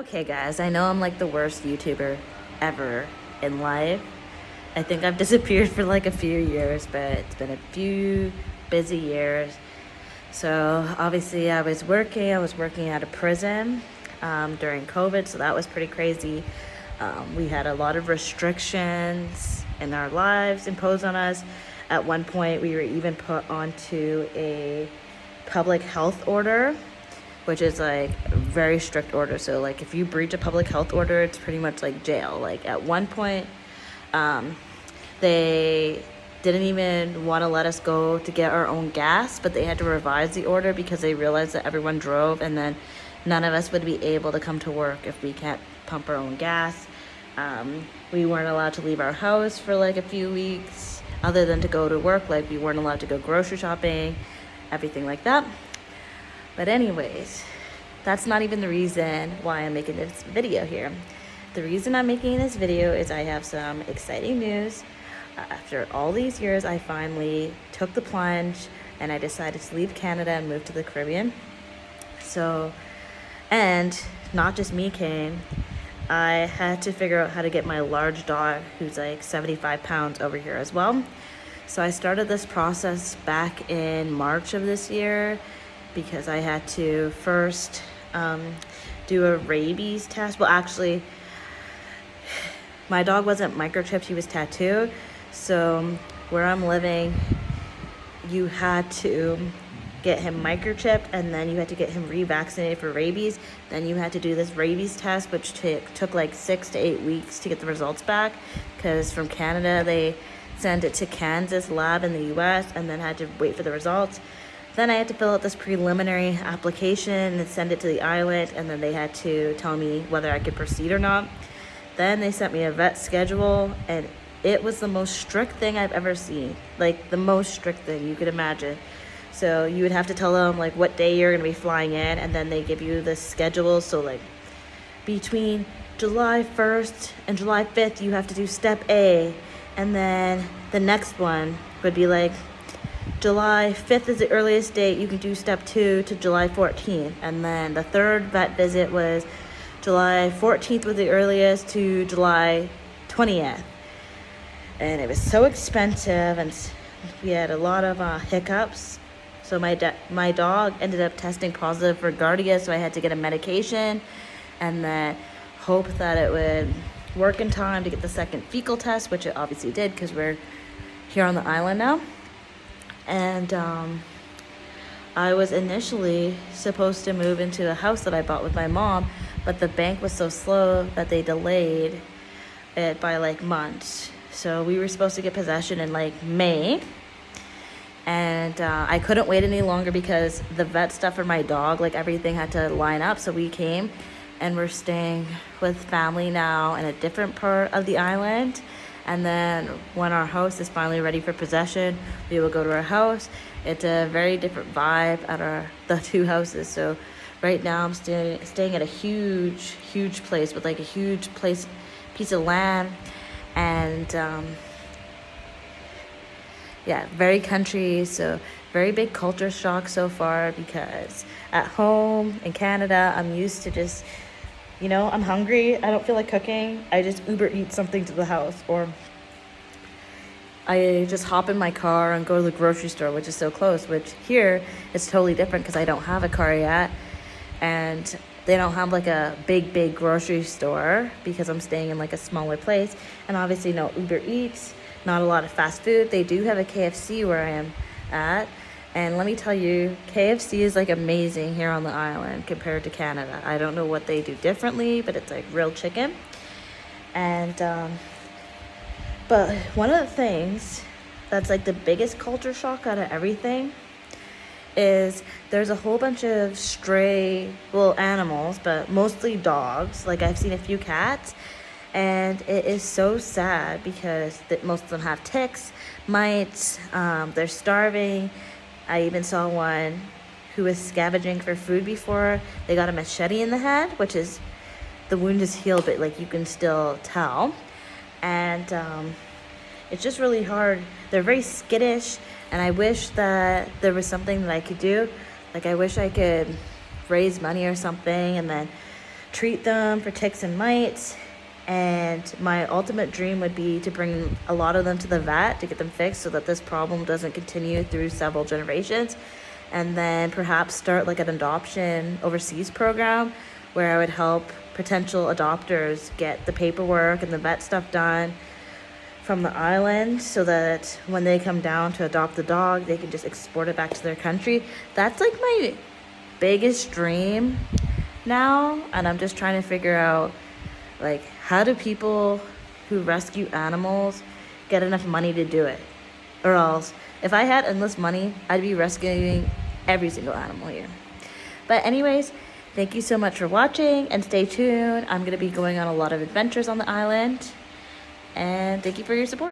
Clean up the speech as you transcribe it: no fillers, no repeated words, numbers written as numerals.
Okay, guys, I know I'm like the worst YouTuber ever in life. I think I've disappeared for like a few years, but it's been a few busy years. So obviously I was working at a prison during COVID, so that was pretty crazy. We had a lot of restrictions in our lives imposed on us. At one point, we were even put onto a public health order, which is like a very strict order. So like if you breach a public health order, it's pretty much like jail. Like at one point, they didn't even want to let us go to get our own gas, but they had to revise the order because they realized that everyone drove and then none of us would be able to come to work if we can't pump our own gas. We weren't allowed to leave our house for like a few weeks other than to go to work. Like we weren't allowed to go grocery shopping, everything like that. But anyways, that's not even the reason why I'm making this video here. The reason I'm making this video is I have some exciting news. After all these years, I finally took the plunge and I decided to leave Canada and move to the Caribbean. So, and not just me came, I had to figure out how to get my large dog, who's like 75 pounds, over here as well. So I started this process back in March of this year because I had to first do a rabies test. Well, actually, my dog wasn't microchipped, he was tattooed. So where I'm living, you had to get him microchipped and then you had to get him revaccinated for rabies. Then you had to do this rabies test, which took like 6 to 8 weeks to get the results back, because from Canada, they sent it to Kansas lab in the US and then had to wait for the results. Then I had to fill out this preliminary application and send it to the island, and then they had to tell me whether I could proceed or not. Then they sent me a vet schedule, and it was the most strict thing I've ever seen. Like the most strict thing you could imagine. So you would have to tell them like what day you're gonna be flying in, and then they give you the schedule. So like between July 1st and July 5th, you have to do step A, and then the next one would be like July 5th is the earliest date you can do step 2 to July 14th. And then the third vet visit was July 14th was the earliest to July 20th. And it was so expensive, and we had a lot of hiccups. So my dog ended up testing positive for Giardia, so I had to get a medication and then hope that it would work in time to get the second fecal test, which it obviously did because we're here on the island now. And I was initially supposed to move into a house that I bought with my mom, but the bank was so slow that they delayed it by like months. So we were supposed to get possession in like May, and I couldn't wait any longer because the vet stuff for my dog, like everything had to line up. So we came and we're staying with family now in a different part of the island. And then when our house is finally ready for possession, we will go to our house. It's a very different vibe at the two houses. So right now I'm staying at a huge place with like a huge piece of land. And yeah, very country. So very big culture shock so far, because at home in Canada, I'm used to just, I'm hungry, I don't feel like cooking, I just Uber eat something to the house, or I just hop in my car and go to the grocery store, which is so close. Which here it's totally different because I don't have a car yet, and they don't have like a big grocery store because I'm staying in like a smaller place. And obviously no Uber Eats, not a lot of fast food. They do have a KFC where I am at, and let me tell you, KFC is like amazing here on the island compared to Canada. I don't know what they do differently, but it's like real chicken. And but one of the things that's like the biggest culture shock out of everything is there's a whole bunch of stray little animals, but mostly dogs. Like I've seen a few cats, and it is so sad because most of them have ticks, mites, they're starving. I even saw one who was scavenging for food before. They got a machete in the head, which is, the wound is healed, but like you can still tell. And it's just really hard. They're very skittish, and I wish that there was something that I could do. Like I wish I could raise money or something and then treat them for ticks and mites. And my ultimate dream would be to bring a lot of them to the vet to get them fixed so that this problem doesn't continue through several generations. And then perhaps start like an adoption overseas program where I would help potential adopters get the paperwork and the vet stuff done from the island so that when they come down to adopt the dog, they can just export it back to their country. That's like my biggest dream now. And I'm just trying to figure out, like, how do people who rescue animals get enough money to do it? Or else, if I had endless money, I'd be rescuing every single animal here. But anyways, thank you so much for watching, and stay tuned. I'm going to be going on a lot of adventures on the island. And thank you for your support.